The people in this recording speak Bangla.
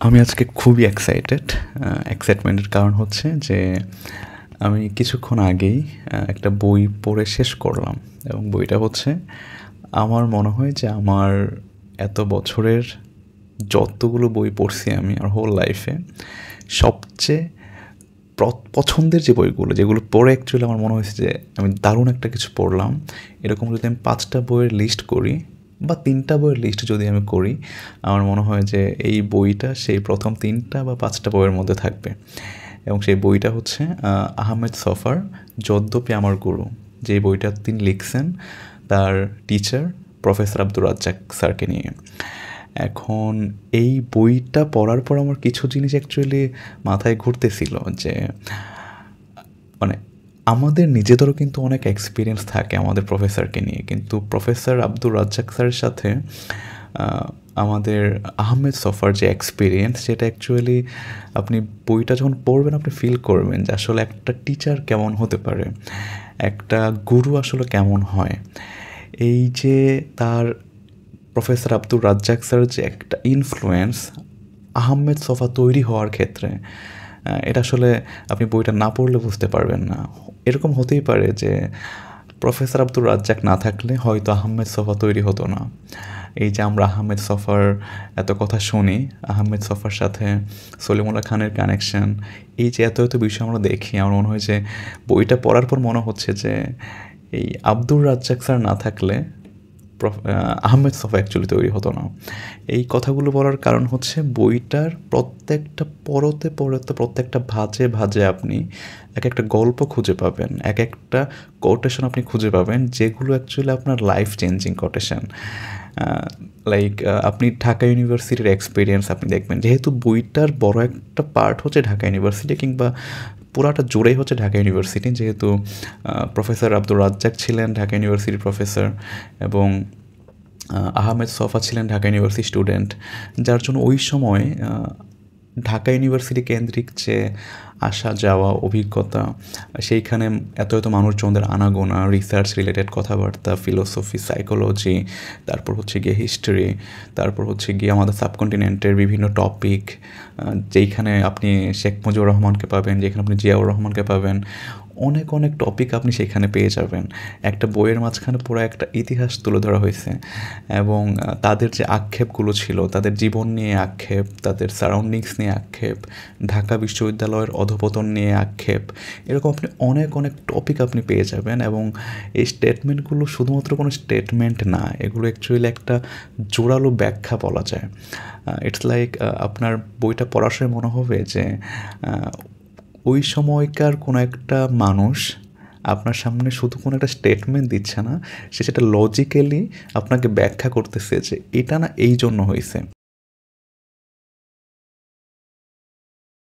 আমি আজকে খুবই এক্সাইটমেন্টের কারণ হচ্ছে যে আমি কিছুক্ষণ আগেই একটা বই পড়ে শেষ করলাম এবং বইটা হচ্ছে আমার মনে হয় যে আমার এত বছরের যতগুলো বই পড়ছি আমি আমার হোল লাইফে সবচেয়ে পছন্দের যে বইগুলো যেগুলো পড়ে অ্যাকচুয়ালি আমার মনে হয়েছে যে আমি দারুণ একটা কিছু পড়লাম, এরকম যদি আমি 5টা বইয়ের লিস্ট করি বা 3টা বইয়ের লিস্ট যদি আমি করি, আমার মনে হয় যে এই বইটা সেই প্রথম 3টা বা 5টা বইয়ের মধ্যে থাকবে। এবং সেই বইটা হচ্ছে আহমেদ ছফার যদ্যপি আমার গুরু, যে বইটা তিনি লিখছেন তার টিচার প্রফেসর আব্দুর রাজ্জাক স্যারকে নিয়ে। এখন এই বইটা পড়ার পর আমার কিছু জিনিস অ্যাকচুয়ালি মাথায় ঘুরতেছিল যে মানে আমাদের নিজেদেরও কিন্তু অনেক এক্সপিরিয়েন্স থাকে আমাদের প্রফেসরকে নিয়ে, কিন্তু প্রফেসর আব্দুর রাজ্জাক স্যারের সাথে আমাদের আহমেদ ছফার যে এক্সপিরিয়েন্স সেটা অ্যাকচুয়ালি আপনি বইটা যখন পড়বেন আপনি ফিল করবেন যে আসলে একটা টিচার কেমন হতে পারে, একটা গুরু আসলে কেমন হয়। এই যে তার প্রফেসর আব্দুর রাজ্জাক স্যারের যে একটা ইনফ্লুয়েন্স আহমেদ ছফা তৈরি হওয়ার ক্ষেত্রে, এটা আসলে আপনি বইটা না পড়লে বুঝতে পারবেন না। এরকম হতেই পারে যে প্রফেসর আব্দুর রাজ্জাক না থাকলে হয়তো আহমেদ ছফা তৈরি হতো না। এই যে আমরা আহমেদ ছফার এত কথা শুনি, আহমেদ ছফার সাথে সলিমুল্লাহ খানের কানেকশন, এই যে এত এত বিষয় আমরা দেখি, আমার মনে হয় যে বইটা পড়ার পর মনে হচ্ছে যে এই আব্দুর রাজ্জাক স্যার না থাকলে আহমেদ ছফা অ্যাকচুয়ালি তৈরি হতো না। এই কথাগুলো বলার কারণ হচ্ছে বইটার প্রত্যেকটা পড়তে পড়তে প্রত্যেকটা ভাজে ভাজে আপনি এক একটা গল্প খুঁজে পাবেন, এক একটা কোটেশন আপনি খুঁজে পাবেন যেগুলো অ্যাকচুয়ালি আপনার লাইফ চেঞ্জিং কোটেশন। লাইক আপনি ঢাকা ইউনিভার্সিটির এক্সপিরিয়েন্স আপনি দেখবেন, যেহেতু বইটার বড় একটা পার্ট হচ্ছে ঢাকা ইউনিভার্সিটি, কিংবা পুরাটা জুড়েই হচ্ছে ঢাকা ইউনিভার্সিটি, যেহেতু প্রফেসর আব্দুর রাজ্জাক ছিলেন ঢাকা ইউনিভার্সিটির প্রফেসর এবং আহমেদ ছফা ছিলেন ঢাকা ইউনিভার্সিটি স্টুডেন্ট, যার জন্য ওই সময় ঢাকা ইউনিভার্সিটি কেন্দ্রিক যে আসা যাওয়া অভিজ্ঞতা, সেইখানে এত এত মানুষজনদের আনাগোনা, রিসার্চ রিলেটেড কথাবার্তা, ফিলোসফি, সাইকোলজি, তারপর হচ্ছে গিয়ে হিস্ট্রি, তারপর হচ্ছে গিয়ে আমাদের সাবকন্টিনেন্টের বিভিন্ন টপিক, যেইখানে আপনি শেখ মুজিবুর রহমানকে পাবেন, যেখানে আপনি জিয়াউর রহমানকে পাবেন, অনেক অনেক টপিক আপনি সেখানে পেয়ে যাবেন। একটা বইয়ের মাঝখানে পুরো একটা ইতিহাস তুলে ধরা হয়েছে এবং তাদের যে আক্ষেপগুলো ছিল, তাদের জীবন নিয়ে আক্ষেপ, তাদের সারাউন্ডিংস নিয়ে আক্ষেপ, ঢাকা বিশ্ববিদ্যালয়ের অধঃপতন নিয়ে আক্ষেপ, এরকম আপনি অনেক অনেক টপিক আপনি পেয়ে যাবেন। এবং এই স্টেটমেন্টগুলো শুধুমাত্র কোনো স্টেটমেন্ট না, এগুলো অ্যাকচুয়ালি একটা জোরালো ব্যাখ্যা বলা যায়। ইটস লাইক আপনার বইটা পড়ার সময় মনে হবে যে ওই সময়কার কোনো একটা মানুষ আপনার সামনে শুধু কোনো একটা স্টেটমেন্ট দিচ্ছে না, সে সেটা লজিক্যালি আপনাকে ব্যাখ্যা করতেছে যে এটা না এই জন্য হয়েছে।